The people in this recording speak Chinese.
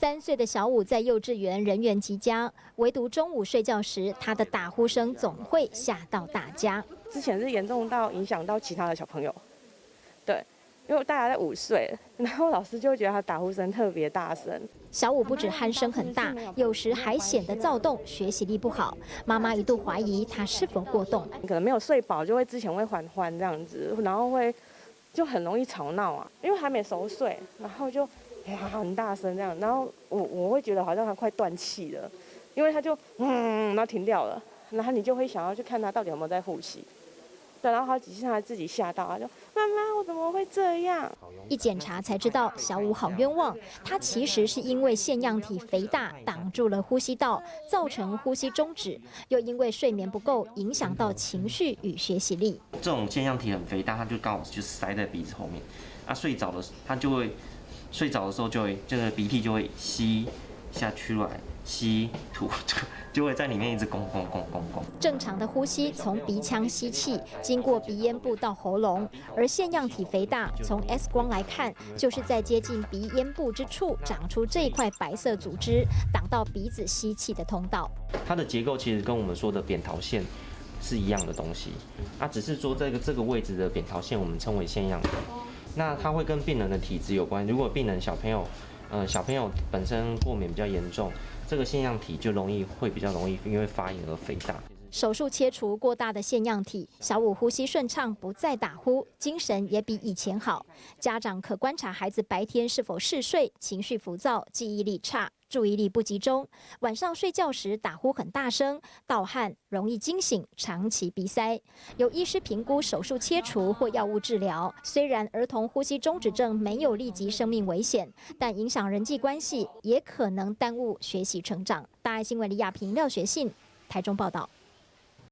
3岁的小武在幼稚园人缘极佳，唯独中午睡觉时，他的打呼声总会吓到大家。之前是严重到影响到其他的小朋友，对，因为大家在午睡，然后老师就会觉得他打呼声特别大声。小武不止鼾声很大，有时还显得躁动，学习力不好。妈妈一度怀疑他是否过动，可能没有睡饱，就会之前会缓缓这样子，然后就很容易吵闹啊，因为还没熟睡，然后就很大声这样，然后我会觉得好像他快断气了，因为他就然后停掉了，然后你就会想要去看他到底有没有在呼吸。对，然后好几次他自己吓到，他就妈妈，我怎么会这样？一检查才知道小武好冤枉，他其实是因为腺样体肥大挡住了呼吸道，造成呼吸中止，又因为睡眠不够，影响到情绪与学习力。这种腺样体很肥大，它就刚好就塞在鼻子后面，睡着的时候就会这个鼻涕就会吸下去来，吸吐。就会在里面一直拱。正常的呼吸从鼻腔吸气，经过鼻咽部到喉咙，而腺样体肥大，从 X 光来看，就是在接近鼻咽部之处长出这一块白色组织，挡到鼻子吸气的通道。它的结构其实跟我们说的扁桃腺是一样的东西，只是说这个位置的扁桃腺我们称为腺样体。那它会跟病人的体质有关，如果病人小朋友本身过敏比较严重，这个腺样体就会比较容易因为发炎而肥大。手术切除过大的腺样体，小武呼吸顺畅，不再打呼，精神也比以前好。家长可观察孩子白天是否嗜睡、情绪浮躁、记忆力差、注意力不集中，晚上睡觉时打呼很大声、盗汗、容易惊醒、长期鼻塞。有医师评估手术切除或药物治疗。虽然儿童呼吸中止症没有立即生命危险，但影响人际关系，也可能耽误学习成长。大爱新闻李亚平、廖学信台中报道。